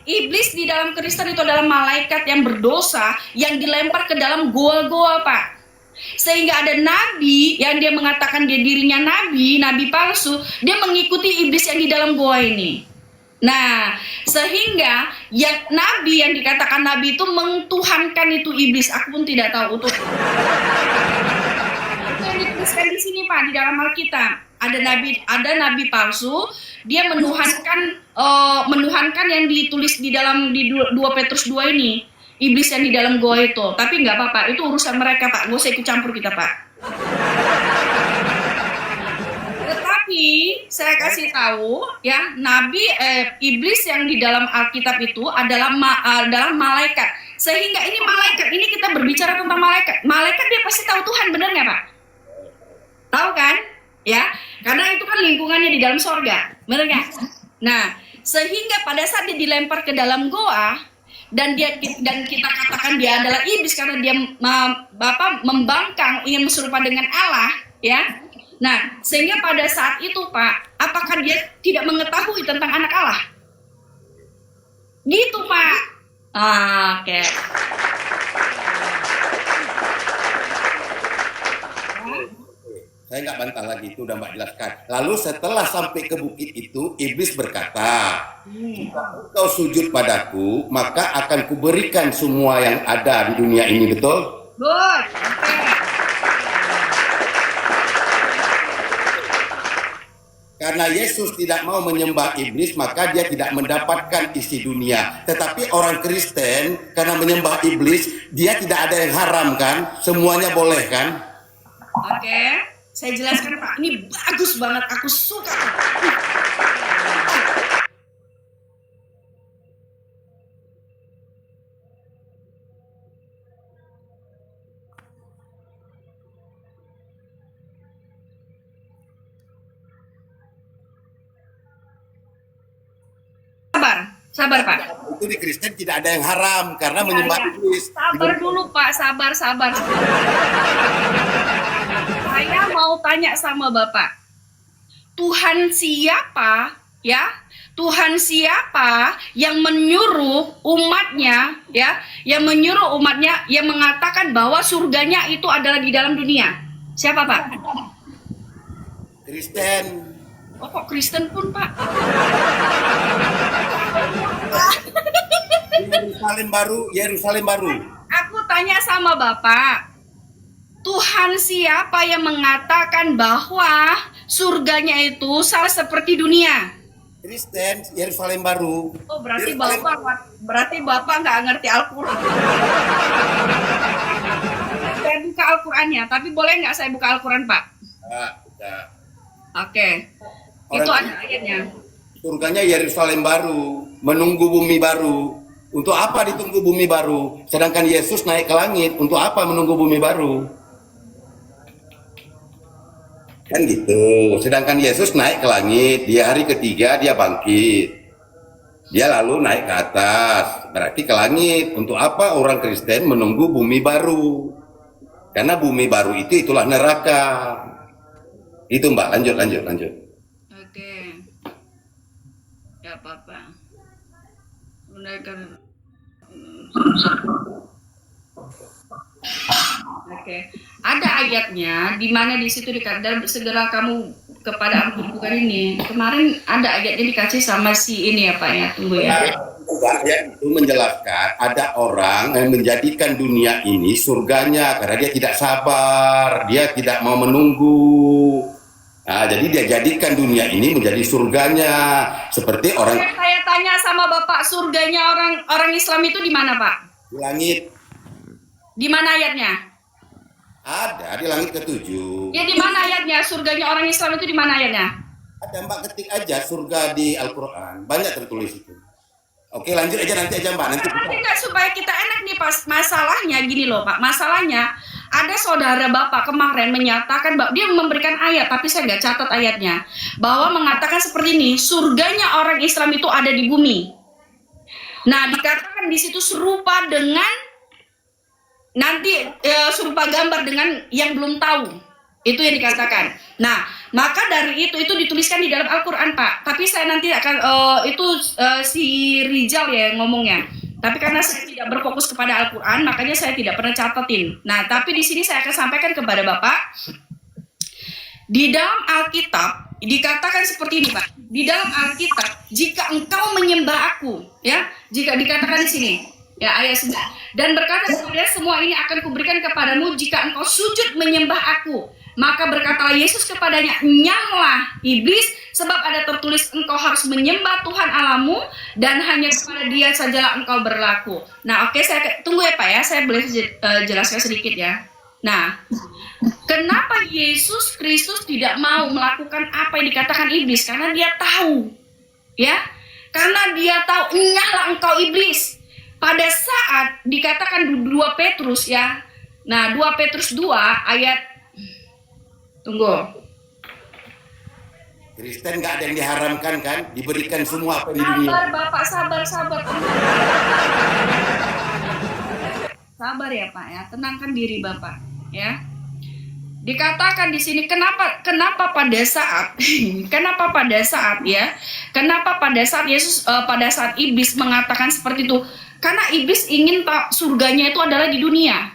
Iblis di dalam Kristen itu adalah malaikat yang berdosa yang dilempar ke dalam goa-goa, Pak. Sehingga ada nabi yang dia mengatakan dia dirinya nabi palsu, dia mengikuti iblis yang di dalam goa ini. Nah, sehingga yang nabi yang dikatakan nabi itu mengtuhankan itu iblis. Aku pun tidak tahu itu yang dituliskan di sini, Pak, di dalam Alkitab. Ada nabi palsu, dia menuhankan yang ditulis di dalam di 2 Petrus 2 ini, iblis yang di dalam goa itu. Tapi nggak apa-apa, itu urusan mereka, Pak. Nggak usah ikut campur kita, Pak. Tetapi saya kasih tahu ya, iblis yang di dalam Alkitab itu adalah malaikat. Sehingga ini malaikat, ini kita berbicara tentang malaikat. Malaikat dia pasti tahu Tuhan, benar nggak, Pak? Tahu kan? Ya, karena itu kan lingkungannya di dalam sorga, benar nggak? Nah, sehingga pada saat dia dilempar ke dalam goa dan kita katakan dia adalah iblis karena dia membangkang ingin serupa dengan Allah, ya. Nah, sehingga pada saat itu, Pak, apakah dia tidak mengetahui tentang anak Allah? Gitu, Pak. Oke. Saya nggak bantah lagi, itu udah Mbak jelaskan. Lalu setelah sampai ke bukit itu, iblis berkata, jika engkau sujud padaku, maka akan kuberikan semua yang ada di dunia ini, betul? Good. Karena Yesus tidak mau menyembah iblis, maka dia tidak mendapatkan isi dunia. Tetapi orang Kristen, karena menyembah iblis, dia tidak ada yang haram kan? Semuanya boleh kan? Oke. Saya jelaskan, Pak, ini bagus banget, aku suka. Sabar, Pak. Itu di Kristen tidak ada yang haram karena menyembah iblis. Sabar dulu, Pak, sabar. Saya mau tanya sama Bapak, Tuhan siapa ya? Tuhan siapa yang menyuruh umatnya ya? Yang menyuruh umatnya yang mengatakan bahwa surganya itu adalah di dalam dunia? Siapa, Pak? Kristen. Oh, kok Kristen pun, Pak? Yerusalem baru. Aku tanya sama Bapak, Tuhan siapa yang mengatakan bahwa surganya itu sama seperti dunia? Kristen, Yerusalem baru. Oh, berarti Bapak nggak ngerti Al-Quran. Saya buka Al-Qurannya, tapi boleh nggak saya buka Al-Quran, Pak? Oke. Itu ada ayatnya. Surganya Yerusalem baru, menunggu bumi baru. Untuk apa ditunggu bumi baru? Sedangkan Yesus naik ke langit, untuk apa menunggu bumi baru? Kan gitu. Sedangkan Yesus naik ke langit, di hari ketiga dia bangkit. Dia lalu naik ke atas, berarti ke langit. Untuk apa orang Kristen menunggu bumi baru? Karena bumi baru itulah neraka. Itu Mbak, lanjut. Oke. Gak apa-apa. Oke. Ada ayatnya di mana di situ dikatakan segera kamu kepada ampun bukan ini. Kemarin ada ayatnya dikasih sama si ini ya, Pak ya. Tunggu ya. Ayat itu menjelaskan ada orang yang menjadikan dunia ini surganya karena dia tidak sabar, dia tidak mau menunggu. Nah, jadi dia jadikan dunia ini menjadi surganya seperti orang. Saya tanya sama Bapak, surganya orang Islam itu di mana, Pak? Di langit. Di mana ayatnya? Ada di langit ke-7. Ya di mana ayatnya? Surganya orang Islam itu di mana ayatnya? Ada, Mbak, ketik aja surga di Al-Quran, banyak tertulis itu. Oke, lanjut aja nanti aja, Mbak. Nanti enggak, supaya kita enak nih, pas masalahnya gini loh, Pak. Masalahnya ada saudara Bapak kemarin menyatakan bahwa dia memberikan ayat, tapi saya nggak catat ayatnya, bahwa mengatakan seperti ini, surganya orang Islam itu ada di bumi. Nah, dikatakan di situ serupa dengan nanti serupa gambar dengan yang belum tahu. Itu yang dikatakan. Nah, maka dari itu dituliskan di dalam Al-Quran, Pak. Tapi saya nanti akan si Rizal ya yang ngomongnya. Tapi karena saya tidak berfokus kepada Al-Quran, makanya saya tidak pernah catatin. Nah, tapi di sini saya akan sampaikan kepada Bapak. Di dalam Alkitab dikatakan seperti ini, Pak. Di dalam Alkitab, jika engkau menyembah aku, ya, jika dikatakan di sini, ya ayat 9. Dan berkata kepada semua ini akan kuberikan kepadamu jika engkau sujud menyembah aku. Maka berkatalah Yesus kepadanya, nyahlah iblis, sebab ada tertulis engkau harus menyembah Tuhan Allahmu dan hanya kepada Dia sajalah engkau berlaku. Nah, oke, saya tunggu ya Pak ya, saya boleh jelaskan sedikit ya. Nah, kenapa Yesus Kristus tidak mau melakukan apa yang dikatakan iblis? Karena Dia tahu, ya, karena Dia tahu, nyahlah engkau iblis. Pada saat dikatakan 2 Petrus ya, nah 2 Petrus 2 ayat tunggu. Kristen nggak ada yang diharamkan kan? Diberikan semua apa di dunia. Sabar Bapak, sabar. Sabar ya Pak ya, tenangkan diri Bapak ya. Dikatakan di sini kenapa pada saat kenapa pada saat Yesus pada saat iblis mengatakan seperti itu? Karena iblis ingin surganya itu adalah di dunia.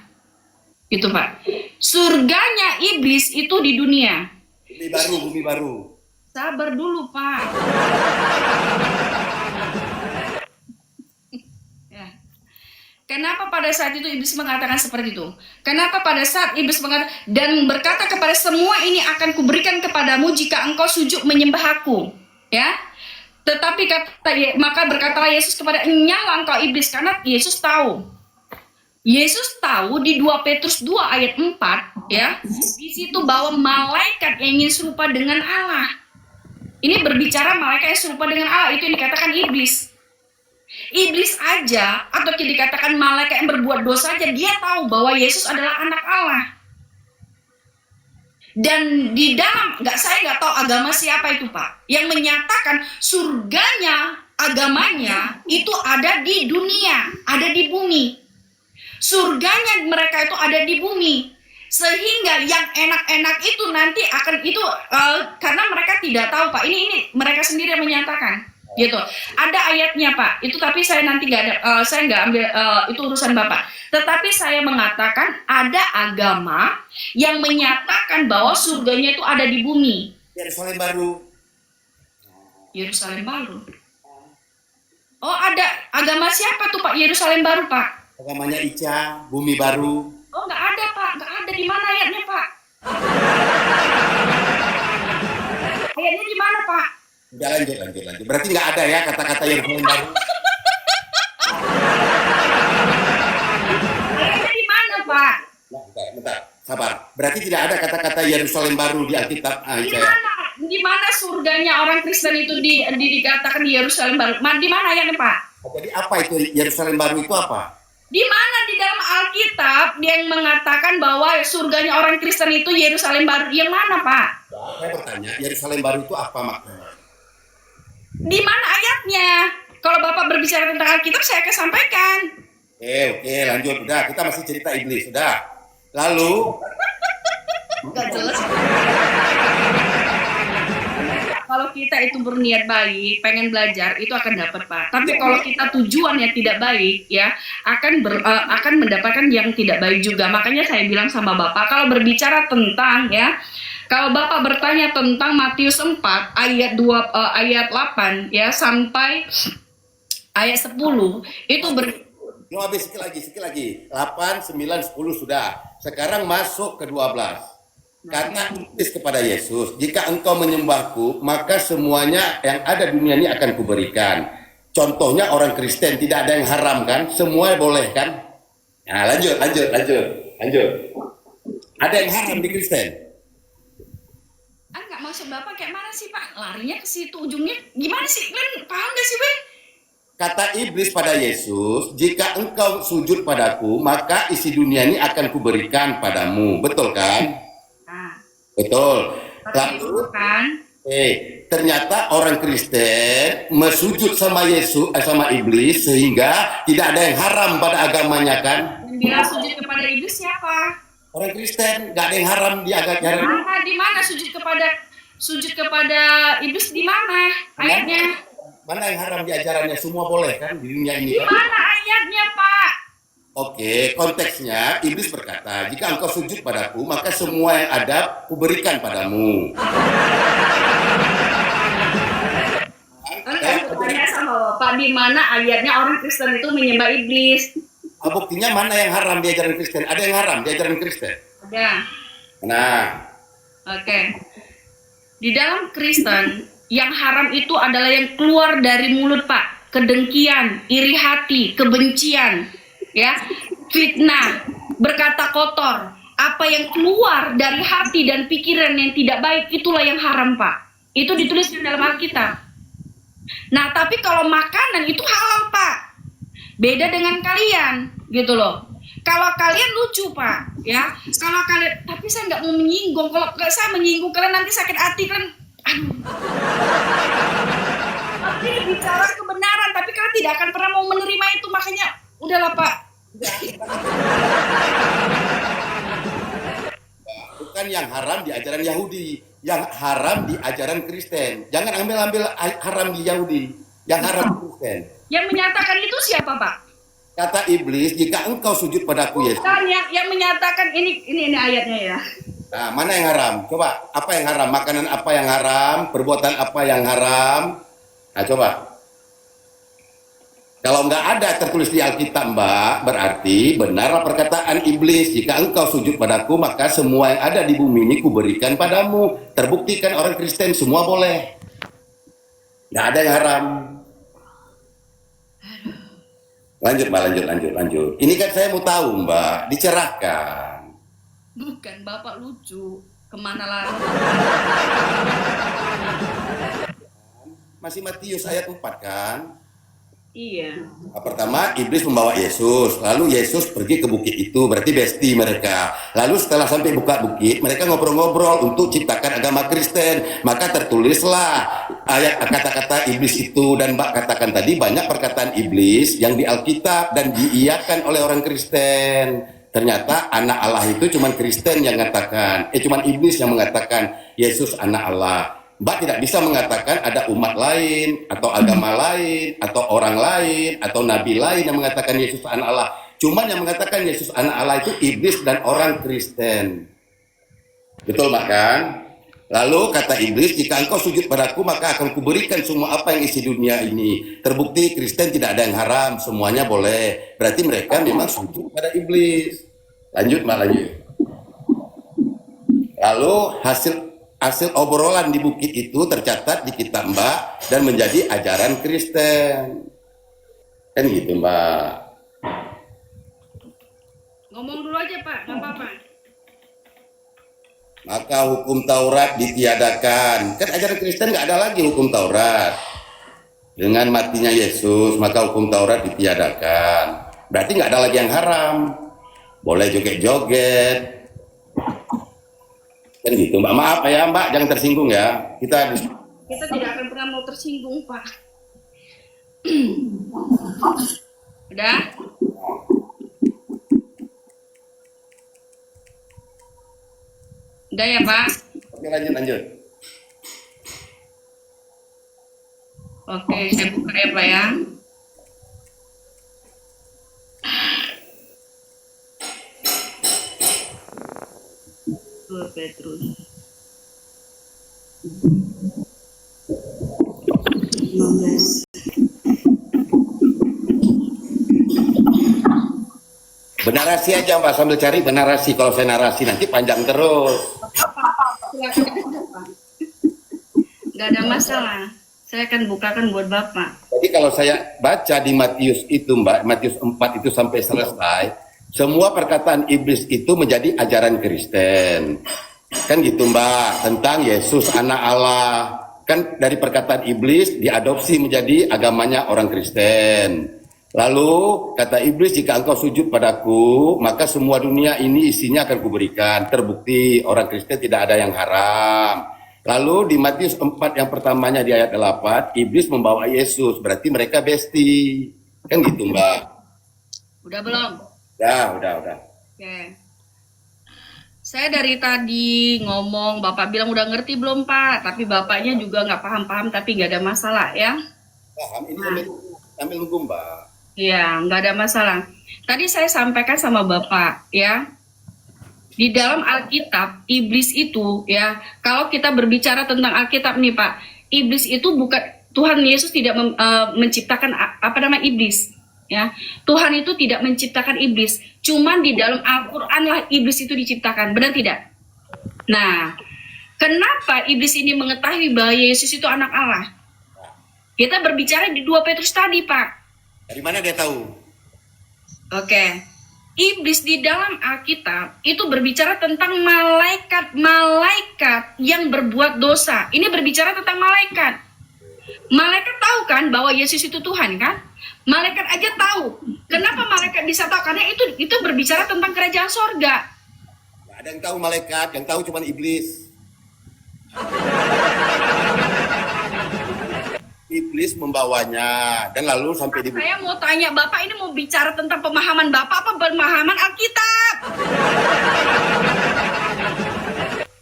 Itu Pak. Surganya iblis itu di dunia. Bumi baru. Sabar dulu Pak. Ya. Kenapa pada saat itu iblis mengatakan seperti itu? Kenapa pada saat iblis mengatakan dan berkata kepada semua ini akan kuberikan kepadamu jika engkau sujud menyembah aku, ya? Tetapi maka berkatalah Yesus kepada nyahlah engkau iblis, karena Yesus tahu di 2 Petrus 2 ayat 4 ya, di situ bahwa malaikat yang ingin serupa dengan Allah. Ini berbicara malaikat yang serupa dengan Allah, itu yang dikatakan iblis. Iblis aja atau dikatakan malaikat yang berbuat dosa aja, dia tahu bahwa Yesus adalah anak Allah. Dan di dalam saya nggak tahu agama siapa itu Pak, yang menyatakan surganya agamanya itu ada di dunia, ada di bumi. Surganya mereka itu ada di bumi, sehingga yang enak-enak itu nanti akan itu karena mereka tidak tahu Pak. Ini mereka sendiri yang menyatakan, gitu. Ada ayatnya Pak. Itu tapi saya nanti nggak ada, saya nggak ambil itu urusan Bapak. Tetapi saya mengatakan ada agama yang menyatakan bahwa surganya itu ada di bumi. Yerusalem baru. Yerusalem baru. Oh ada agama siapa tuh Pak? Yerusalem baru Pak? Agamanya Ica, bumi baru. Oh nggak ada Pak, nggak ada. Di mana ayatnya Pak? Ayatnya di mana Pak? Udah lanjut. Berarti nggak ada ya kata-kata Yerusalem baru. Ayatnya di mana Pak? Bentar, sabar. Berarti tidak ada kata-kata Yerusalem baru di Alkitab. Di mana surganya orang Kristen itu dikatakan di Yerusalem baru? Di mana ayatnya Pak? Jadi apa itu Yerusalem baru itu apa? Di mana di dalam Alkitab yang mengatakan bahwa surganya orang Kristen itu Yerusalem baru? Yang mana, Pak? Saya bertanya, Yerusalem baru itu apa maknanya? Di mana ayatnya? Kalau Bapak berbicara tentang Alkitab, saya akan sampaikan. Oke, lanjut. Udah, kita masih cerita iblis. Udah. Lalu? Gak jelas. Kalau kita itu berniat baik, pengen belajar, itu akan dapat Pak. Tapi kalau kita tujuannya tidak baik, ya akan mendapatkan yang tidak baik juga. Makanya saya bilang sama Bapak, kalau berbicara tentang ya, kalau Bapak bertanya tentang Matius 4 ayat 8 ya sampai ayat 10 itu habis sekali lagi. 8, 9, 10 sudah. Sekarang masuk ke 12. Kata iblis kepada Yesus, jika engkau menyembahku, maka semuanya yang ada di dunia ini akan kuberikan. Contohnya orang Kristen, tidak ada yang haram kan? Semua boleh kan? Nah lanjut. Ada yang haram di Kristen? Nggak maksud Bapak kayak mana sih Pak? Larinya ke situ, ujungnya gimana sih? Kan paham gak sih Pak? Kata iblis pada Yesus, jika engkau sujud padaku, maka isi dunia ini akan kuberikan padamu. Betul kan? Betul. Lalu kan? Ternyata orang Kristen mesujud sama Yesus, sama iblis sehingga tidak ada yang haram pada agamanya kan? Yang bilang sujud kepada iblis siapa? Orang Kristen nggak ada yang haram di ajaran. Di mana sujud kepada iblis, di mana ayatnya? Mana yang haram di ajarannya? Semua boleh kan di dunia ini Di kan? mana ayatnya, Pak? Oke, konteksnya iblis berkata, jika engkau sujud padaku, maka semua yang ada kuberikan padamu. Kan tanya sama Bapak, di mana ayatnya orang Kristen itu menyembah iblis? Buktinya mana yang haram di ajaran Kristen? Ada yang haram di ajaran Kristen? Ada. Nah, Oke. Di dalam Kristen, yang haram itu adalah yang keluar dari mulut, Pak. Kedengkian, iri hati, kebencian, ya, fitnah, berkata kotor. Apa yang keluar dari hati dan pikiran yang tidak baik, itulah yang haram, Pak. Itu dituliskan dalam Alkitab. Nah, tapi kalau makanan itu halal, Pak. Beda dengan kalian, gitu loh. Kalau kalian lucu, Pak, ya. Kalau kalian, tapi saya nggak mau menyinggung. Kalau saya menyinggung kalian nanti sakit hati kan. Aduh. Tapi bicara kebenaran, tapi kalian tidak akan pernah mau menerima itu, makanya udahlah, Pak. bukan yang haram di ajaran Yahudi, yang haram di ajaran Kristen. Jangan ambil haram di Yahudi, yang haram di Kristen. Yang menyatakan itu siapa, Pak? Kata iblis, jika engkau sujud padaku Yesus. Bukan yang menyatakan ini ayatnya ya. Nah, mana yang haram? Coba, apa yang haram? Makanan apa yang haram? Perbuatan apa yang haram? Nah, coba. Kalau nggak ada tertulis di Alkitab, Mbak, berarti benarlah perkataan iblis. Jika engkau sujud padaku, maka semua yang ada di bumi ini kuberikan padamu. Terbuktikan orang Kristen semua boleh. Nggak ada yang haram. Lanjut, Mbak, lanjut. Ini kan saya mau tahu, Mbak, dicerahkan. Bukan, Bapak lucu. Kemana lari? Masih Matius ayat 4 kan? Iya. Pertama, iblis membawa Yesus, lalu Yesus pergi ke bukit itu, berarti besti mereka. Lalu setelah sampai buka bukit, mereka ngobrol-ngobrol untuk ciptakan agama Kristen. Maka tertulislah ayat kata-kata iblis itu, dan Mbak katakan tadi banyak perkataan iblis yang di Alkitab dan diiyakan oleh orang Kristen. Ternyata anak Allah itu cuman Kristen yang mengatakan, cuman iblis yang mengatakan Yesus anak Allah. Mbak tidak bisa mengatakan ada umat lain, atau agama lain, atau orang lain, atau nabi lain yang mengatakan Yesus anak Allah. Cuman yang mengatakan Yesus anak Allah itu iblis dan orang Kristen. Betul, Mbak kan? Lalu kata iblis, jika engkau sujud padaku, maka akan kuberikan semua apa yang isi dunia ini. Terbukti Kristen tidak ada yang haram, semuanya boleh. Berarti mereka memang sujud pada iblis. Lanjut, Mbak, lanjut. Lalu hasil obrolan di bukit itu tercatat di kitab Mbak dan menjadi ajaran Kristen. Kan gitu, Mbak. Ngomong dulu aja, Pak, nggak apa-apa. Maka hukum Taurat ditiadakan. Kan ajaran Kristen nggak ada lagi hukum Taurat. Dengan matinya Yesus, maka hukum Taurat ditiadakan. Berarti nggak ada lagi yang haram. Boleh joget-joget. Kan gitu, Mbak. Maaf ya, Mbak, jangan tersinggung ya. Kita tidak akan pernah mau tersinggung, Pak. Udah? Udah ya, Pak? Oke, lanjut. Oke, saya buka ya, Pak ya. Petrus 15. Benarasi aja, Mbak, sambil cari benarasi. Kalau saya narasi nanti panjang terus. Nggak ada masalah. Saya akan bukakan buat Bapak. Jadi kalau saya baca di Matius itu, Mbak, Matius 4 itu sampai selesai, semua perkataan iblis itu menjadi ajaran Kristen. Kan gitu, Mbak, tentang Yesus anak Allah. Kan dari perkataan iblis diadopsi menjadi agamanya orang Kristen. Lalu kata iblis, jika engkau sujud padaku, maka semua dunia ini isinya akan kuberikan. Terbukti orang Kristen tidak ada yang haram. Lalu di Matius 4 yang pertamanya di ayat 8, iblis membawa Yesus, berarti mereka besti. Kan gitu, Mbak. Udah belum? Udah. Oke. Saya dari tadi ngomong, Bapak bilang udah ngerti belum Pak? Tapi Bapaknya juga nggak paham-paham, tapi nggak ada masalah ya. Paham? Ini Nah, sambil nunggu Mbak. ya nggak ada masalah. Tadi saya sampaikan sama Bapak ya, di dalam Alkitab, iblis itu ya, kalau kita berbicara tentang Alkitab nih Pak, iblis itu bukan, Tuhan Yesus tidak menciptakan apa nama iblis. Ya, Tuhan itu tidak menciptakan iblis, cuman di dalam Al-Quran lah iblis itu diciptakan, benar tidak? Nah, kenapa iblis ini mengetahui bahwa Yesus itu anak Allah? Kita berbicara di 2 Petrus tadi, Pak. Dari mana dia tahu? Oke. Iblis di dalam Alkitab itu berbicara tentang malaikat-malaikat yang berbuat dosa. Ini berbicara tentang malaikat. Malaikat tahu kan bahwa Yesus itu Tuhan kan? Malaikat aja tahu. Kenapa malaikat bisa tahu? Karena itu berbicara tentang kerajaan sorga. Nggak ada yang tahu malaikat, yang tahu cuma iblis. Iblis membawanya dan lalu sampai di. Saya mau tanya Bapak, ini mau bicara tentang pemahaman Bapak apa pemahaman Alkitab?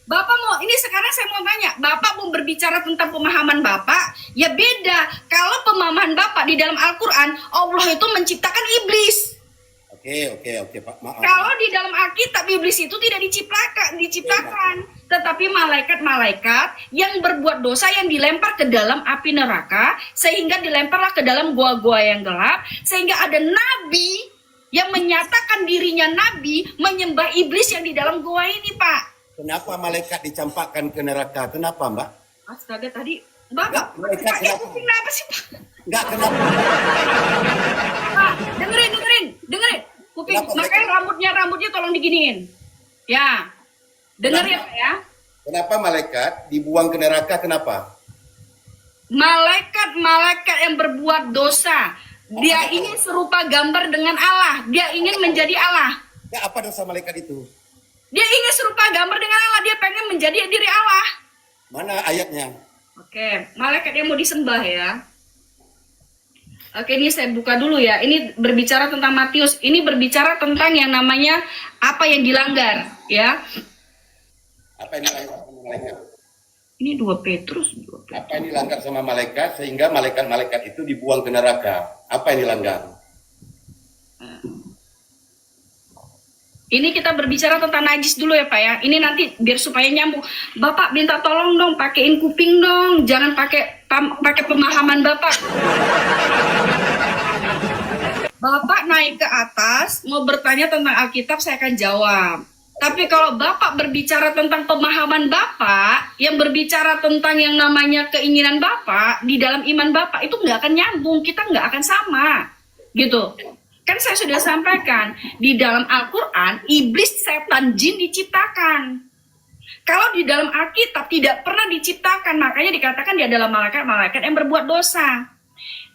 Bapak mau, ini sekarang saya mau tanya, Bapak mau berbicara tentang pemahaman Bapak, ya beda. Kalau pemahaman Bapak di dalam Al-Quran, Allah itu menciptakan iblis. Oke, Pak. Maaf. Kalau di dalam Alkitab, iblis itu tidak diciptakan, tetapi malaikat-malaikat yang berbuat dosa yang dilempar ke dalam api neraka, sehingga dilemparlah ke dalam gua-gua yang gelap, sehingga ada nabi yang menyatakan dirinya nabi, menyembah iblis yang di dalam gua ini, Pak. Kenapa malaikat dicampakkan ke neraka? Kenapa, Mbak? Astaga, tadi Bapak Malaikat pakai kenapa? kuping apa sih, Pak? Enggak, kenapa? Pak, dengerin. Kuping, Kenapa, makanya rambutnya tolong diginiin. Ya, denger ya, Pak ya. Kenapa malaikat dibuang ke neraka? Kenapa? Malaikat-malaikat yang berbuat dosa, dia ingin serupa gambar dengan Allah. Dia ingin menjadi Allah. Ya, apa dosa malaikat itu? Dia ingin serupa gambar dengan Allah. Dia pengen menjadi diri Allah. Mana ayatnya? Oke, malaikat yang mau disembah ya. Oke, ini saya buka dulu ya. Ini berbicara tentang Matius. Ini berbicara tentang yang namanya apa yang dilanggar ya. Apa yang dilanggar sama malaikat? Ini 2 Petrus. Apa yang dilanggar sama malaikat sehingga malaikat-malaikat itu dibuang ke neraka? Apa yang dilanggar? Ini kita berbicara tentang najis dulu ya Pak ya. Ini nanti biar supaya nyambung. Bapak minta tolong dong pakein kuping dong. Jangan pakai pemahaman Bapak. Bapak naik ke atas mau bertanya tentang Alkitab, saya akan jawab. Tapi kalau Bapak berbicara tentang pemahaman Bapak, yang berbicara tentang yang namanya keinginan Bapak di dalam iman Bapak, itu nggak akan nyambung. Kita nggak akan sama, gitu. Kan saya sudah sampaikan, di dalam Al-Quran, iblis, setan, jin diciptakan. Kalau di dalam Alkitab tidak pernah diciptakan, makanya dikatakan dia adalah malaikat-malaikat yang berbuat dosa.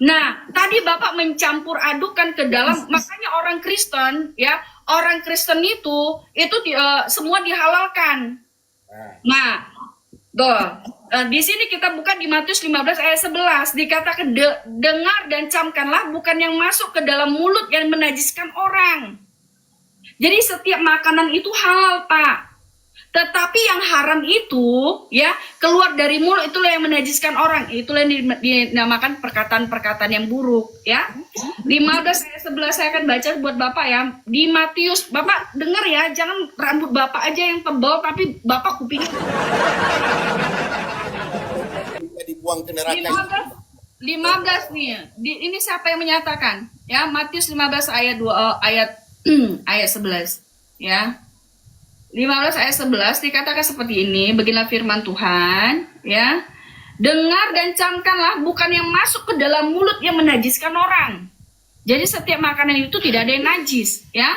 Nah, tadi Bapak mencampur adukan ke dalam, makanya orang Kristen, ya, orang Kristen itu semua dihalalkan. Nah, di sini kita buka di Matius 15 ayat 11 dikatakan dengar dan camkanlah bukan yang masuk ke dalam mulut yang menajiskan orang. Jadi setiap makanan itu halal, Pak. Tetapi yang haram itu ya keluar dari mulut itulah yang menajiskan orang. Itulah yang dinamakan perkataan-perkataan yang buruk ya. 15 ayat 11 saya akan baca buat Bapak ya. Di Matius, Bapak dengar ya, jangan rambut Bapak aja yang tebal tapi Bapak kupingnya Dibuang ke neraka. 15 nih. Ini siapa yang menyatakan? Ya, Matius 15 ayat 2 ayat 11 ya. 15 ayat 11 dikatakan seperti ini, beginilah firman Tuhan, ya. Dengar dan camkanlah bukan yang masuk ke dalam mulut yang menajiskan orang. Jadi setiap makanan itu tidak ada yang najis, ya.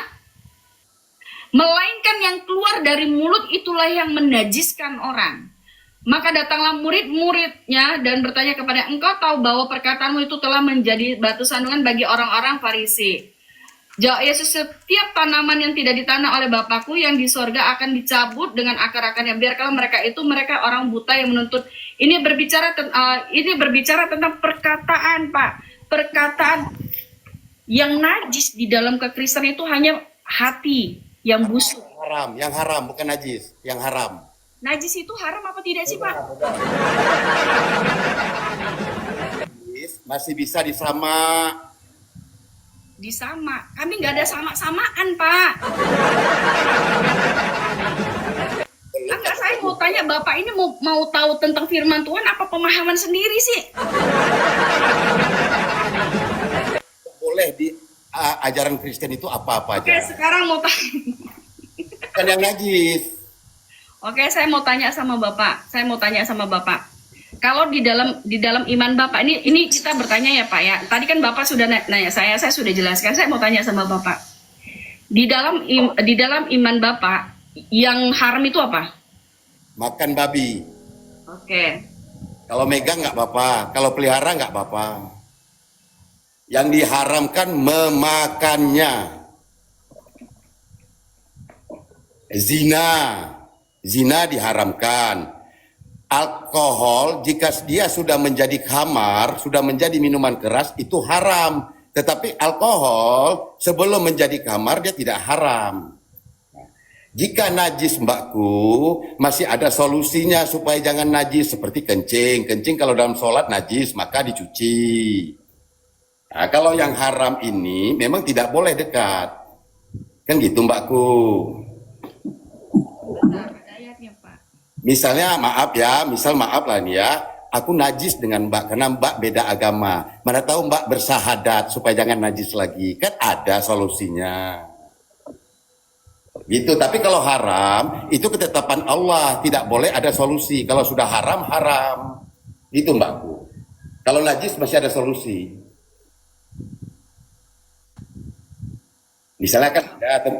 Melainkan yang keluar dari mulut itulah yang menajiskan orang. Maka datanglah murid-muridnya dan bertanya kepada engkau tahu bahwa perkataanmu itu telah menjadi batu sandungan bagi orang-orang Farisi. Jawab Yesus, setiap tanaman yang tidak ditanam oleh Bapakku yang di sorga akan dicabut dengan akar-akarnya. Biarkanlah mereka orang buta yang menuntut. Ini berbicara tentang perkataan, Pak. Perkataan yang najis di dalam kekristenan itu hanya hati yang busuk. yang haram bukan najis, yang haram. Najis itu haram apa tidak sih, Pak? Najis masih bisa disama. Disama. Kami nggak ada sama-samaan, Pak. Enggak, saya mau tanya Bapak ini mau tahu tentang firman Tuhan apa pemahaman sendiri sih? Boleh di ajaran Kristen itu apa-apa Oke, aja. sekarang mau tanya. Bukan yang najis. Oke, saya mau tanya sama Bapak. Kalau di dalam iman Bapak ini kita bertanya ya, Pak ya. Tadi kan Bapak sudah nanya saya sudah jelaskan. Saya mau tanya sama Bapak. Di dalam iman Bapak yang haram itu apa? Makan babi. Oke. Kalau megang nggak apa-apa, kalau pelihara nggak apa-apa. Yang diharamkan memakannya. Zina diharamkan. Alkohol jika dia sudah menjadi khamar, sudah menjadi minuman keras itu haram. Tetapi alkohol sebelum menjadi khamar dia tidak haram. Jika najis mbakku, masih ada solusinya supaya jangan najis seperti kencing. Kencing kalau dalam sholat najis maka dicuci. Nah, kalau yang haram ini memang tidak boleh dekat. Kan gitu mbakku. Misalnya maaf lah nih ya, aku najis dengan mbak karena mbak beda agama. Mana tahu mbak bersahadat supaya jangan najis lagi. Kan ada solusinya. Gitu, tapi kalau haram itu ketetapan Allah, tidak boleh ada solusi. Kalau sudah haram, haram. Gitu mbakku. Kalau najis masih ada solusi. Misalnya kan ada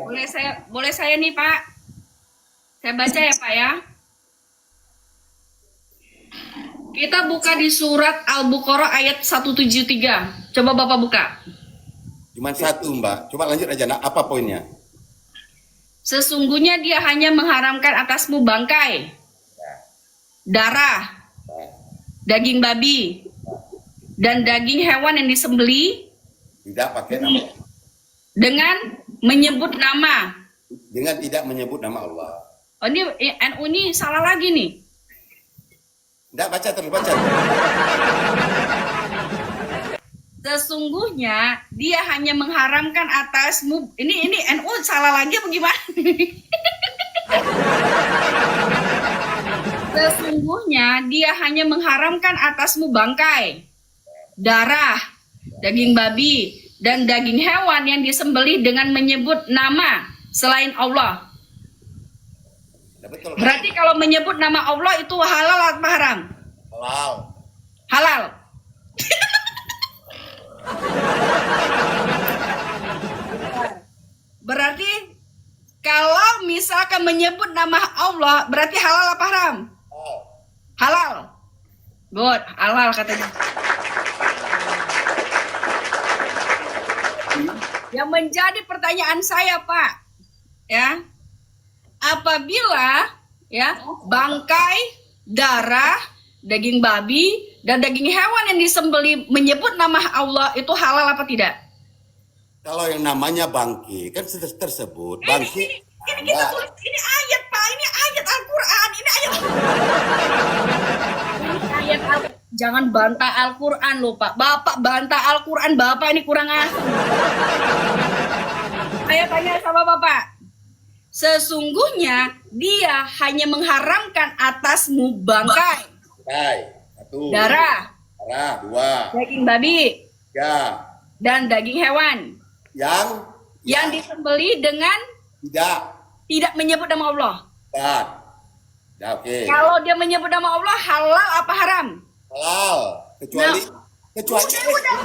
Boleh saya nih, Pak. Saya baca ya, Pak ya. Kita buka di surat Al-Baqarah ayat 173. Coba Bapak buka. Cuman satu mbak. Coba lanjut aja. Nah, apa poinnya? Sesungguhnya dia hanya mengharamkan atasmu bangkai, darah, daging babi, dan daging hewan yang disembeli Tidak pakai nama. dengan menyebut nama. Dengan tidak menyebut nama Allah. Oh, ini NU ini salah lagi nih. Tidak, baca terus, baca. Sesungguhnya dia hanya mengharamkan atasmu. Ini NU salah lagi apa gimana? Sesungguhnya dia hanya mengharamkan atasmu bangkai, darah, daging babi, dan daging hewan yang disembelih dengan menyebut nama selain Allah. Betul. Berarti kalau menyebut nama Allah itu halal atau haram? Halal. Halal. Berarti kalau misalkan menyebut nama Allah berarti halal apa haram? Halal. Good, halal katanya. Yang menjadi pertanyaan saya, Pak, ya, apabila ya bangkai, darah, daging babi, dan daging hewan yang disembeli menyebut nama Allah itu halal apa tidak? Kalau yang namanya bangki kan sudah tersebut bangki. Ini kita tulis, ini ayat Pak, ini ayat Al-Quran, ini ayat. Ini ayat jangan bantah Al-Quran loh Pak. Bapak bantah Al-Quran, Bapak ini kurang asli. Saya tanya sama Bapak. Sesungguhnya dia hanya mengharamkan atasmu bangkai, Satu. darah, Dua. daging babi, Tiga. dan daging hewan Yang disembeli dengan tidak menyebut nama Allah. empat. Ya, oke. Kalau dia menyebut nama Allah halal apa haram? Halal. Kecuali Udah.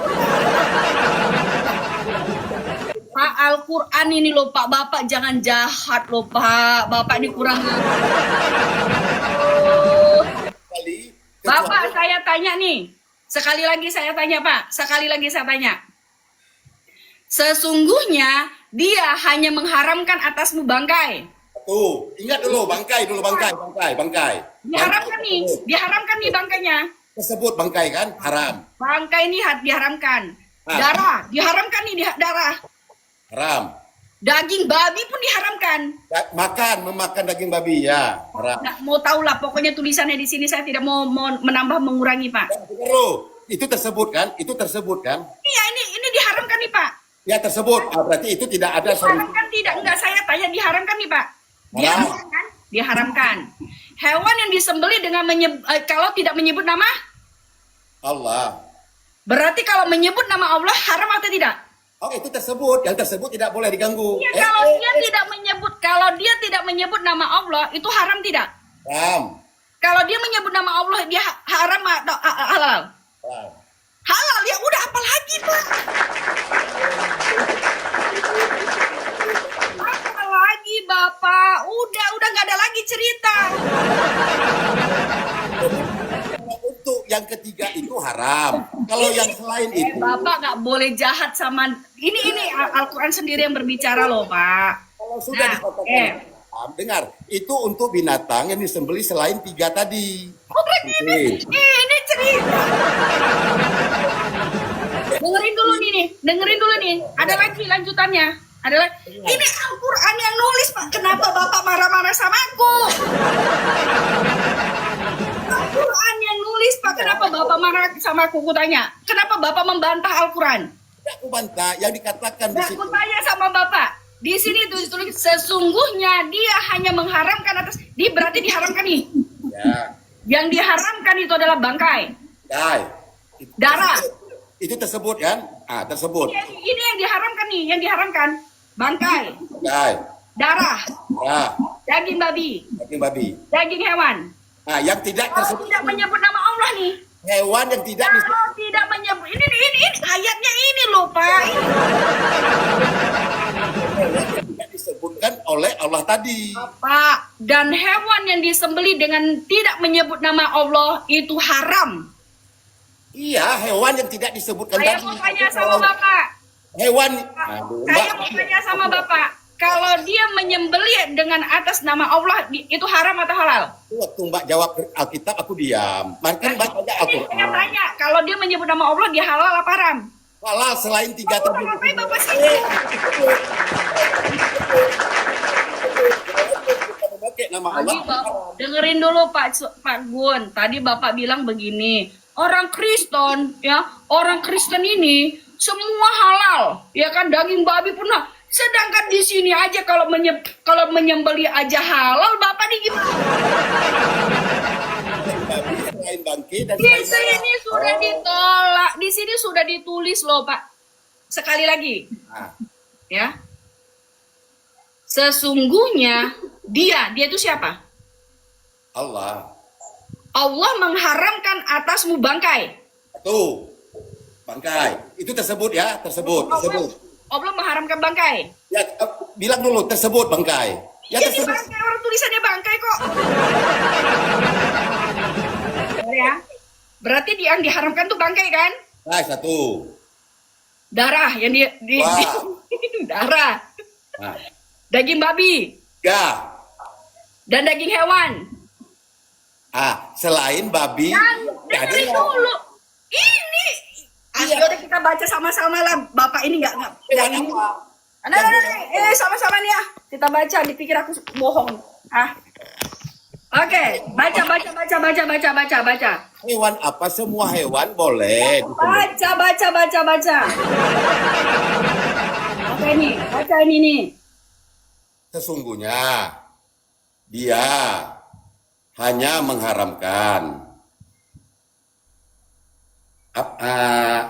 Pak, Al-Quran ini loh Pak, Bapak jangan jahat loh Pak, Bapak ini kurang. Bapak saya tanya nih, sekali lagi saya tanya Pak, sekali lagi saya tanya. Sesungguhnya dia hanya mengharamkan atasmu bangkai. Tuh, ingat dulu bangkai. Diharamkan nih bangkainya. Tersebut bangkai kan haram. Bangkai ini diharamkan. Darah, diharamkan nih darah. Haram. Daging babi pun diharamkan. Memakan daging babi ya. Haram. Nggak mau tahu lah, pokoknya tulisannya di sini saya tidak mau menambah mengurangi Pak. Dengar lo, itu tersebut kan? Itu tersebut kan? Iya, ini diharamkan nih Pak. Ya tersebut. Berarti itu tidak ada solusi. Diharamkan tidak? Enggak, saya tanya diharamkan nih Pak. Haram. Diharamkan? Diharamkan. Hewan yang disembelih dengan kalau tidak menyebut nama Allah. berarti kalau menyebut nama Allah haram atau tidak? Oh, itu tersebut. Yang tersebut tidak boleh diganggu. Iya, kalau dia tidak menyebut nama Allah itu haram tidak? Haram. Kalau dia menyebut nama Allah dia haram atau halal? Haram. Halal ya udah, apalagi Pak? Apalagi Bapak? Udah nggak ada lagi cerita. Untuk yang ketiga itu haram. Kalau yang selain itu, Bapak nggak boleh jahat sama ini Al-Quran sendiri yang berbicara loh Pak. kalau sudah Nah, dikatakan haram, dengar, itu untuk binatang yang disembelih selain 3 tadi. Oh, ini cerita. Dengerin dulu nih. Ada lagi lanjutannya. Ini Al-Quran yang nulis Pak. Kenapa Bapak marah-marah sama aku? Al-Quran yang nulis Pak. Kenapa Bapak marah sama aku? Aku tanya. Kenapa Bapak membantah Al-Quran? Tidak aku bantah, yang dikatakan di Nah, situ. aku tanya sama Bapak. Di sini tulis sesungguhnya dia hanya mengharamkan atas. Dia berarti diharamkan nih. Ya, Yang diharamkan itu adalah bangkai, Dai. darah. Itu tersebut kan? Tersebut. Ini yang diharamkan nih, yang diharamkan bangkai, Dai. darah, Ya, daging babi, daging babi. daging hewan. Yang tidak Kalau tersebut tidak menyebut nama Allah nih, hewan yang tidak disebut. kalau tidak menyebut ini ayatnya ini loh Pak. Tidak disebutkan oleh Allah tadi. Pak, dan hewan yang disembelih dengan tidak menyebut nama Allah itu haram. Iya, hewan yang tidak disebutkan Saya tadi. mau tanya sama Bapak. Hewan. Saya mau tanya sama Bapak. Kalau dia menyembelih dengan atas nama Allah itu haram atau halal? Waktu Mbak jawab Alkitab aku diam. Makan baca Saya Al-Quran. tanya, kalau dia menyebut nama Allah dia halal apa haram? Halal selain 3 tadi. Ngapain Bapak sih? Memakai nama Tadi Allah. Bapak, dengerin dulu Pak Gun. Tadi Bapak bilang begini, orang Kristen ini semua halal, ya kan, daging babi pun halal. Sedangkan di sini aja kalau menyembelih aja halal, Bapak nih gimana? Selain bangkit dan Di sini sudah ditolak, di sini sudah ditulis loh Pak. Sekali lagi, ya. Sesungguhnya dia itu siapa? Allah. Allah mengharamkan atasmu bangkai. Tuh. Bangkai. Itu tersebut ya, tersebut. Allah mengharamkan bangkai. Ya, bilang dulu tersebut bangkai. Ya Jadi tersebut. bangkai, orang tulisannya bangkai kok. Ya. Berarti yang diharamkan tuh bangkai kan? Satu. Darah yang darah. Nah. Daging babi 3. dan daging hewan. Selain babi. Dengerin dulu. Ini. Udah kita baca sama-sama lah. Bapak ini nggak ini. Sama-sama nih ya. Kita baca. Dipikir aku bohong. Oke, baca. Hewan apa? Semua hewan boleh. Baca. Oke nih, baca ini nih. Sesungguhnya dia hanya mengharamkan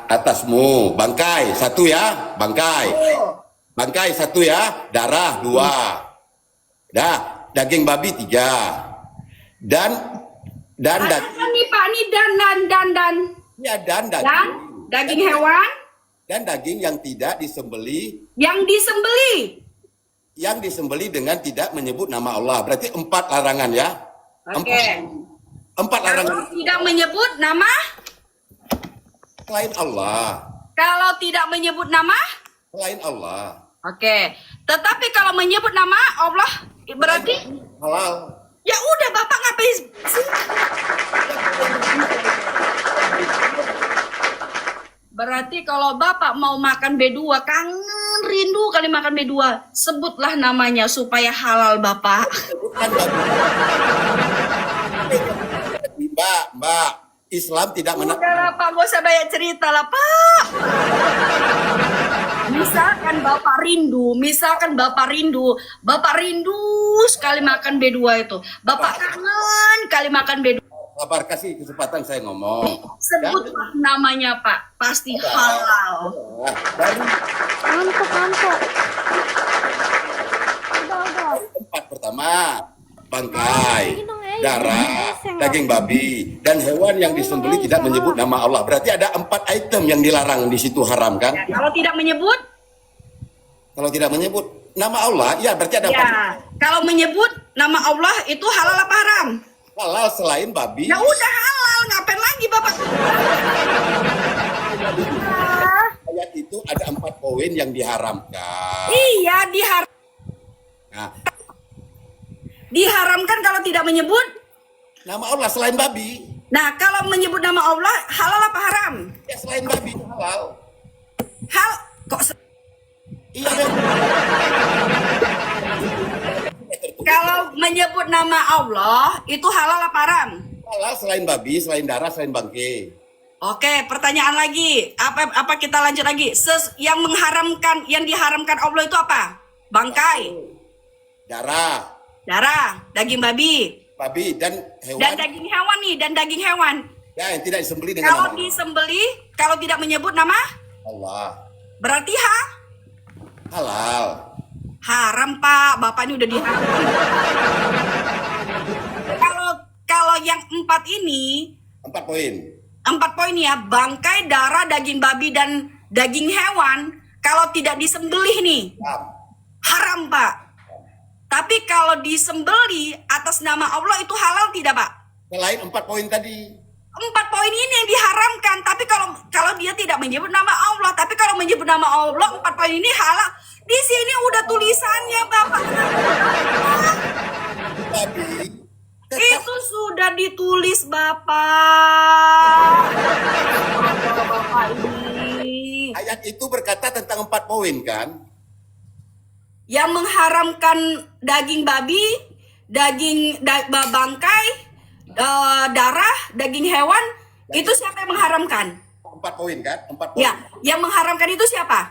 atasmu bangkai 1 ya, bangkai 1 ya, darah 2, daging babi 3, dan nih Pak, nih dan ya, dan daging hewan dan daging yang tidak disembeli, yang disembeli dengan tidak menyebut nama Allah. Berarti 4 larangan ya. Oke. 4 larangan. Kalau tidak menyebut nama, Selain Allah. kalau tidak menyebut nama, Selain Allah. oke. Tetapi kalau menyebut nama Allah berarti Halal. ya udah Bapak ngapain sih? Berarti kalau Bapak mau makan B2 kangen rindu kali makan B2. Sebutlah namanya supaya halal, Bapak. Bukan, Mbak, Islam tidak Udah lah, Pak, gak usah banyak cerita lah, Pak. Misalkan Bapak rindu sekali makan B2 itu. Bapak kangen kali makan B2. Sabar, kasih kesempatan saya ngomong. Sebutlah namanya, Pak. Pasti halal. Ngantuk. Udah. Tempat pertama, bangkai, darah, daging babi, dan hewan yang disembelih tidak menyebut nama Allah. Berarti ada 4 item yang dilarang di situ, haram kan? Ya, kalau tidak menyebut, Kalau tidak menyebut nama Allah, ya berarti ada 4. ya. Kalau menyebut nama Allah itu halal apa haram? Halal selain babi. Ya udah halal, ngapain lagi Bapak? Ayat itu ada 4 poin yang diharamkan. Iya, Nah, diharamkan kalau tidak menyebut. nama Allah selain babi. Nah, kalau menyebut nama Allah halal apa haram? Ya selain babi itu halal. Iya dong. Kalau menyebut nama Allah itu halal apa haram? Halal selain babi, selain darah, selain bangke. Oke, pertanyaan lagi. Apa kita lanjut lagi? Yang diharamkan Allah itu apa? Bangkai, darah, daging babi, dan hewan. dan daging hewan nih, dan daging hewan. Ya, yang tidak disembelih dengan Kalau nama disembelih, kalau tidak menyebut nama, Allah. berarti Halal. haram, Pak. Bapak ini udah diharamkan. Kalau yang 4 ini, 4 poin. 4 poin ya, bangkai, darah, daging babi, dan daging hewan, kalau tidak disembelih nih, haram, Pak. Tapi kalau disembelih atas nama Allah itu halal tidak, Pak? Selain 4 poin tadi. 4 poin ini yang diharamkan. Tapi kalau dia tidak menyebut nama Allah, tapi kalau menyebut nama Allah, 4 poin ini halal. Di sini udah tulisannya, Bapak. Tapi Itu sudah ditulis, Bapak. Bapak ini ayat itu berkata tentang 4 poin kan? yang mengharamkan daging babi, bangkai, darah, daging hewan, itu siapa yang mengharamkan? 4 poin kan? 4 poin. Ya, yang mengharamkan itu siapa?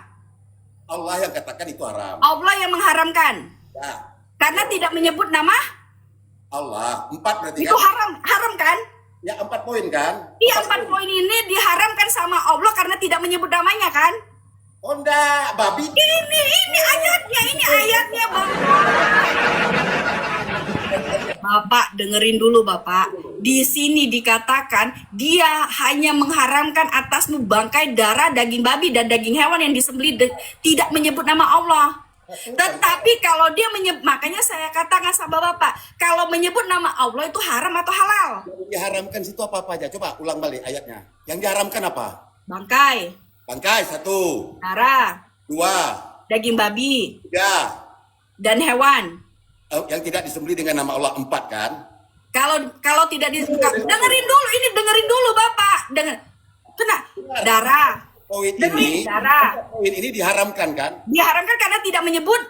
Allah yang katakan itu haram. Allah yang mengharamkan. Ya, Karena tidak menyebut nama, Allah. 4 berarti itu kan? haram kan? Ya 4 poin kan? Iya, 4 poin ini diharamkan sama Allah karena tidak menyebut namanya kan? Oh enggak, babi. Ini ayatnya, Bapak. Bapak, dengerin dulu, Bapak. Di sini dikatakan dia hanya mengharamkan atasmu bangkai, darah, daging babi, dan daging hewan yang disembelih tidak menyebut nama Allah. Tetapi kalau dia makanya saya katakan sama Bapak, kalau menyebut nama Allah itu haram atau halal? Yang diharamkan situ apa aja? Coba ulang balik ayatnya. Yang diharamkan apa? Bangkai, Bangkai 1, darah, 2, daging babi, 3. dan hewan. Yang tidak disembelih dengan nama Allah 4 kan? Kalau tidak dengerin dulu Bapak. Darah. Poin Dengerin, ini, darah. poin ini diharamkan kan? Diharamkan karena tidak menyebut.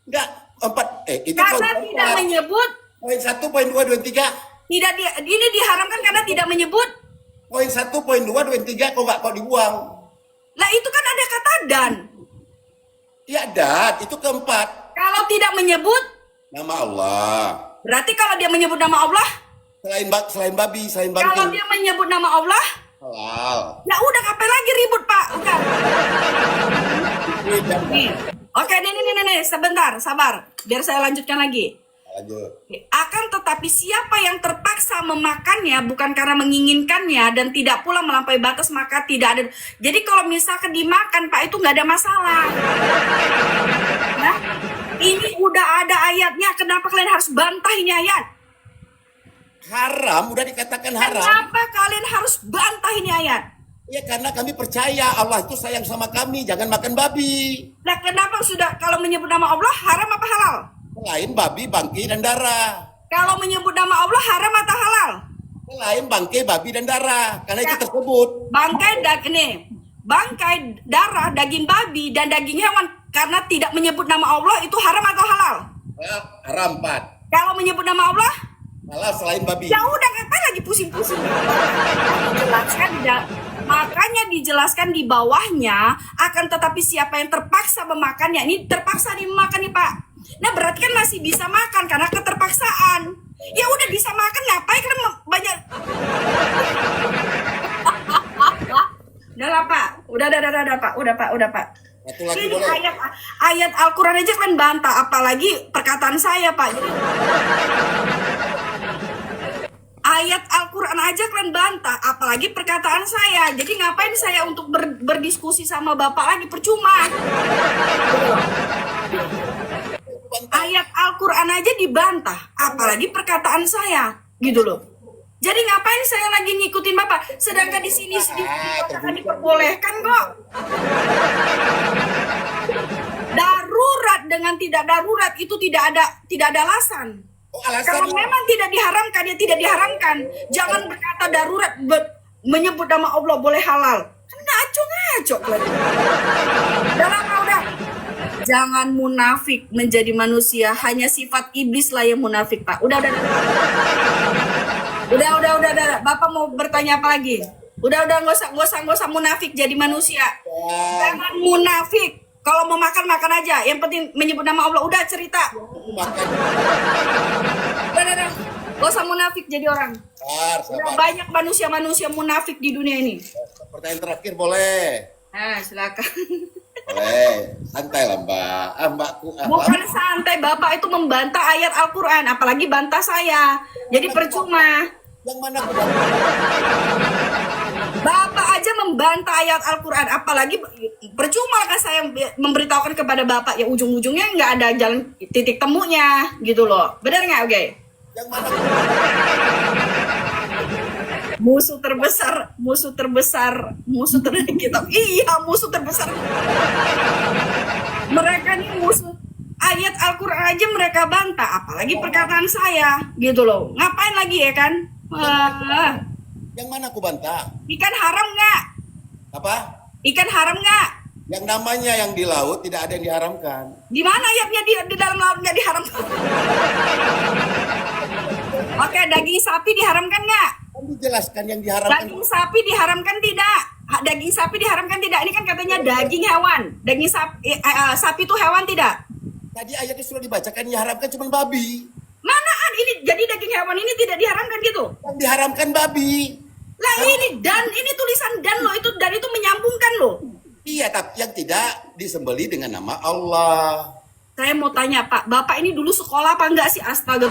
Enggak, 4. Itu Karena poin tidak 4. menyebut. Poin 1, poin 2, poin 3. Ini diharamkan karena tidak menyebut. Poin 1, poin 2, poin 3 kok dibuang? Lah itu kan ada kata dan. Ya dan, itu keempat. Kalau tidak menyebut, Nama Allah. berarti kalau dia menyebut nama Allah, Selain babi, selain kalau bangkai. dia menyebut nama Allah, Halal. ya udah ngapain lagi ribut, Pak? Udah. Nih. Oke, nih, sebentar, sabar. Biar saya lanjutkan lagi. Lanjut. Akan tetapi siapa yang terpaksa memakannya bukan karena menginginkannya dan tidak pula melampaui batas, maka tidak ada. Jadi kalau misalkan dimakan, Pak, itu nggak ada masalah. Nah, ini udah ada ayatnya. Kenapa kalian harus bantah ini ayat? Haram, udah dikatakan haram. Kenapa kalian harus bantah ini ayat? Ya karena kami percaya Allah itu sayang sama kami, jangan makan babi. Nah, kenapa sudah kalau menyebut nama Allah haram apa halal? Selain babi, bangkai, dan darah. Kalau menyebut nama Allah haram atau halal? Selain bangkai, babi, dan darah. Karena itu Ya. tersebut. Bangkai, darah, daging babi dan daging hewan karena tidak menyebut nama Allah itu haram atau halal? Haram 4. Kalau menyebut nama Allah, Halal selain babi. ya udah ngapain lagi pusing-pusing? Makanya dijelaskan di bawahnya, akan tetapi siapa yang terpaksa memakannya, ini terpaksa dimakan nih Pak. Nah berarti kan masih bisa makan karena keterpaksaan. Ya udah bisa makan, ngapain kan banyak. Udah lah Pak, udah Pak, udah Pak. Satu lagi Ini boleh. ayat Al-Quran aja kan bantah, apalagi perkataan saya Pak. Jadi, ayat Al-Quran aja kan bantah, apalagi perkataan saya. Jadi ngapain saya untuk berdiskusi sama Bapak lagi, percuma. Ayat Al-Quran aja dibantah, apalagi perkataan saya, gitu loh. Jadi ngapain saya lagi ngikutin Bapak, sedangkan di sini dikatakan diperbolehkan kok. Darurat dengan tidak darurat itu tidak ada alasan. Oh, alasan Kalau memang tidak diharamkan, ya tidak diharamkan. Jangan berkata darurat menyebut nama Allah boleh halal. Kan ngaco-ngaco. Udah. Jangan munafik menjadi manusia. Hanya sifat iblis lah yang munafik, Pak. Udah. Bapak mau bertanya apa lagi? Udah, nggak usah munafik jadi manusia. Jangan munafik. Kalau mau makan aja. Yang penting menyebut nama Allah. Udah cerita. Udah. Gak usah munafik jadi orang. Udah banyak manusia munafik di dunia ini. Pertanyaan terakhir boleh. Silakan. Boleh. Santai lah Mbak. Mbakku. Bukan santai, Bapak itu membantah ayat Al-Quran, apalagi bantah saya. Jadi percuma. Yang mana aku Bapak aja membantah ayat Al-Quran, apalagi percuma kan saya memberitahukan kepada Bapak, ya ujung-ujungnya nggak ada jalan titik temunya gitu loh. Benar nggak, oke? Yang mana Musuh terbesar kita. Iya, musuh terbesar. Mereka nih musuh. Ayat Al-Quran aja mereka bantah, apalagi perkataan saya gitu loh. Ngapain lagi ya kan? Yang mana aku bantah? Ikan haram nggak? Apa? Ikan haram nggak? Yang namanya yang di laut tidak ada yang diharamkan. Di mana ayatnya di dalam laut nggak diharamkan? Oke, daging sapi diharamkan nggak? Kan dijelaskan yang diharamkan. Daging sapi diharamkan tidak? Daging sapi diharamkan tidak? Ini kan katanya daging hewan. Daging sapi itu hewan tidak? Tadi ayatnya sudah dibacakan yang diharamkan cuma babi. Manaan ini? Jadi daging hewan ini tidak diharamkan gitu? Yang diharamkan babi. Lah ini tulisan dan loh, itu dan itu menyambungkan loh. Iya, tapi yang tidak disembeli dengan nama Allah. Saya mau tanya Pak, Bapak ini dulu sekolah apa enggak sih? Astaga.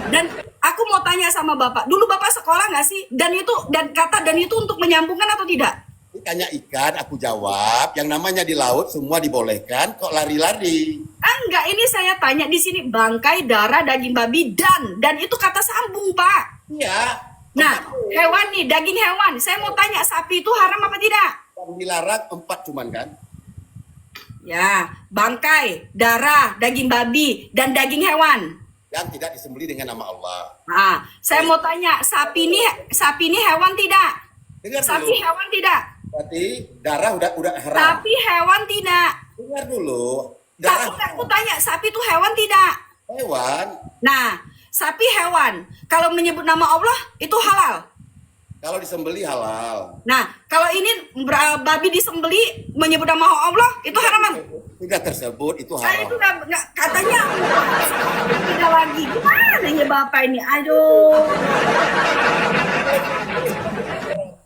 Dan aku mau tanya sama Bapak, dulu Bapak sekolah nggak sih? Dan itu untuk menyambungkan atau tidak? Tanya ikan, aku jawab. Yang namanya di laut semua dibolehkan. Kok lari-lari? Enggak, ini saya tanya di sini bangkai, darah, daging babi dan itu kata sambung Pak. Iya. Nah, hewan nih, daging hewan. Saya mau tanya, sapi itu haram apa tidak? Yang dilarang 4 cuman kan? Ya, bangkai, darah, daging babi dan daging hewan. Yang tidak disembeli dengan nama Allah. Nah, saya mau tanya, sapi ini hewan tidak? Dengar Sapi dulu. hewan tidak? Berarti darah udah haram. Sapi hewan tidak. Dengar dulu. Tapi Darah aku tanya, sapi itu hewan tidak? hewan. Nah, sapi hewan. Kalau menyebut nama Allah itu halal. Kalau disembeli halal. Nah, kalau ini babi disembeli menyebut nama Allah itu haram. Tidak tersebut itu Saya itu haram. nggak katanya tidak lagi. Gimana ya Bapak ini? Aduh.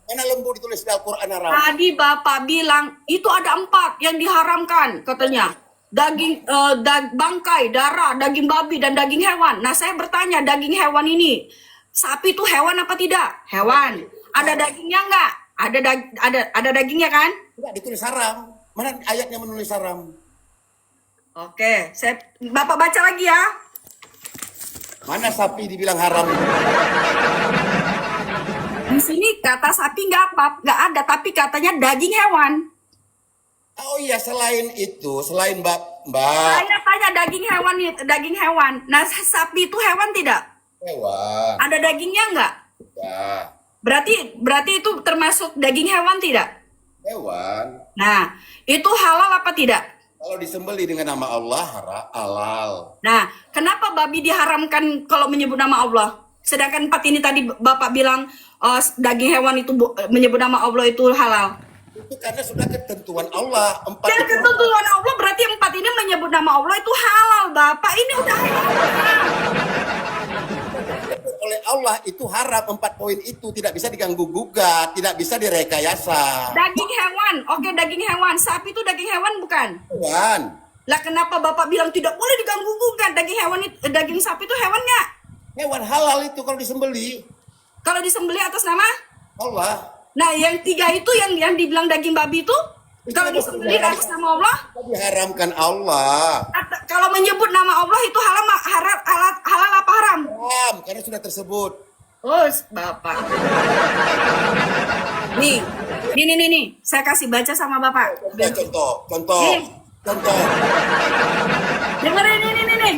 Mana lembu ditulis di Al-Quran haram? Tadi Bapak bilang itu ada 4 yang diharamkan katanya. Daging bangkai, darah, daging babi dan daging hewan. Nah, saya bertanya, daging hewan ini sapi itu hewan apa tidak? Hewan. Ada dagingnya enggak? Ada dagingnya kan? Tidak ditulis haram. Mana ayatnya menulis haram? Oke, Bapak baca lagi ya. Mana sapi dibilang haram? Di sini kata sapi nggak ada, tapi katanya daging hewan. Oh iya, selain itu, selain Mbak. Saya tanya daging hewan. Nah, sapi itu hewan tidak? Hewan. Ada dagingnya nggak? Ya. Berarti itu termasuk daging hewan tidak? Hewan. Nah, itu halal apa tidak? Kalau disembeli dengan nama Allah halal. Nah, kenapa babi diharamkan kalau menyebut nama Allah? Sedangkan 4 ini tadi Bapak bilang daging hewan itu menyebut nama Allah itu halal. Itu karena sudah ketentuan Allah. 4 Dan itu ketentuan Allah berarti 4 ini menyebut nama Allah itu halal, Bapak. Ini udah halal. oleh Allah itu haram. 4 poin itu tidak bisa diganggu gugat, tidak bisa direkayasa. Daging hewan, oke daging hewan. Sapi itu daging hewan bukan? Hewan. Lah kenapa Bapak bilang tidak boleh diganggu gugat? Daging hewan itu, daging sapi itu hewan nggak? Hewan halal itu kalau disembeli Kalau disembelih atas nama? Allah. Nah, yang 3 itu yang dibilang daging babi itu kalau disembelih atas nama Allah, Diharamkan Allah. kalau menyebut nama Allah itu halal halal apa haram? Haram karena sudah tersebut. Oh, Bapak. Nih. Saya kasih baca sama Bapak. Contoh. Dengerin nih.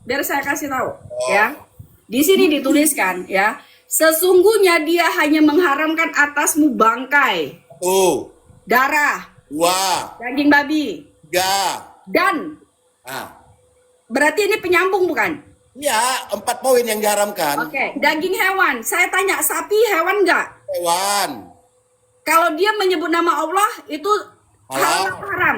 Biar saya kasih tahu, ya. Di sini dituliskan, ya. Sesungguhnya dia hanya mengharamkan atasmu bangkai, darah, 2, daging babi, 3. dan Nah, berarti ini penyambung bukan? ya 4 poin yang diharamkan. Oke, daging hewan. Saya tanya, sapi hewan nggak? Hewan Kalau dia menyebut nama Allah itu halal atau haram?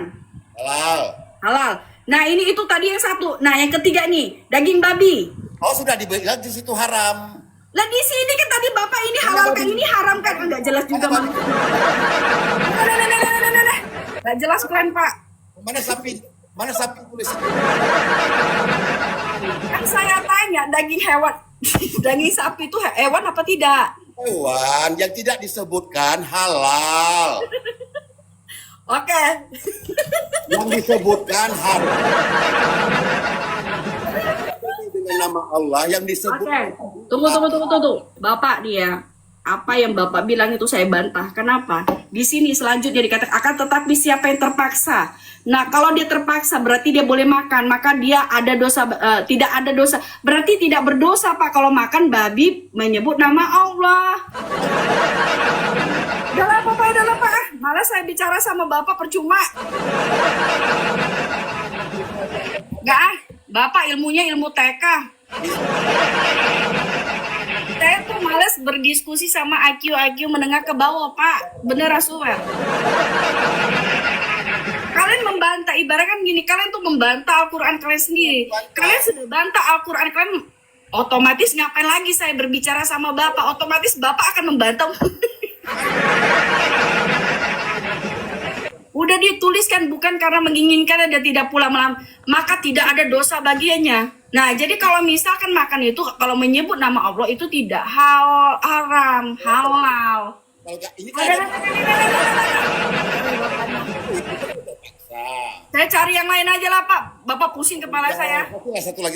halal. Halal. Nah, ini itu tadi yang 1. Nah, yang ketiga nih, daging babi. Oh sudah dibilang di situ haram. Lah di sini kan tadi Bapak ini halalkan, ini haramkan. Enggak jelas juga, Mang. Nah. Enggak jelas kalian, Pak. Mana sapi? Mana sapi tulis? Kan saya tanya daging hewan. Daging sapi itu hewan apa tidak? Hewan yang tidak disebutkan halal. Oke. Yang disebutkan haram. Dengan nama Allah yang disebut. Oke. Tunggu. Bapak dia, apa yang Bapak bilang itu saya bantah. Kenapa? Di sini selanjutnya dikatakan akan tetapi siapa yang terpaksa. Nah, kalau dia terpaksa berarti dia boleh makan, maka dia ada dosa, tidak ada dosa. Berarti tidak berdosa Pak kalau makan babi menyebut nama Allah. Udah lah Pak. Malah saya bicara sama Bapak percuma. Enggak, Bapak ilmunya ilmu TK. Saya tuh males berdiskusi sama IQ menengah ke bawah, Pak. Bener Rasulullah. Kalian membantah, ibaratkan gini, kalian tuh membantah Al-Quran kalian sendiri. Kalian sudah bantah Al-Quran kalian, otomatis ngapain lagi saya berbicara sama Bapak? Otomatis Bapak akan membantah. Udah dituliskan bukan karena menginginkan dan tidak pula maka tidak ada dosa bagiannya. Nah, jadi kalau misalkan makan itu kalau menyebut nama Allah itu tidak haram, halal. Ini kan Saya cari yang lain aja lah Pak. Bapak pusing kepala saya. satu lagi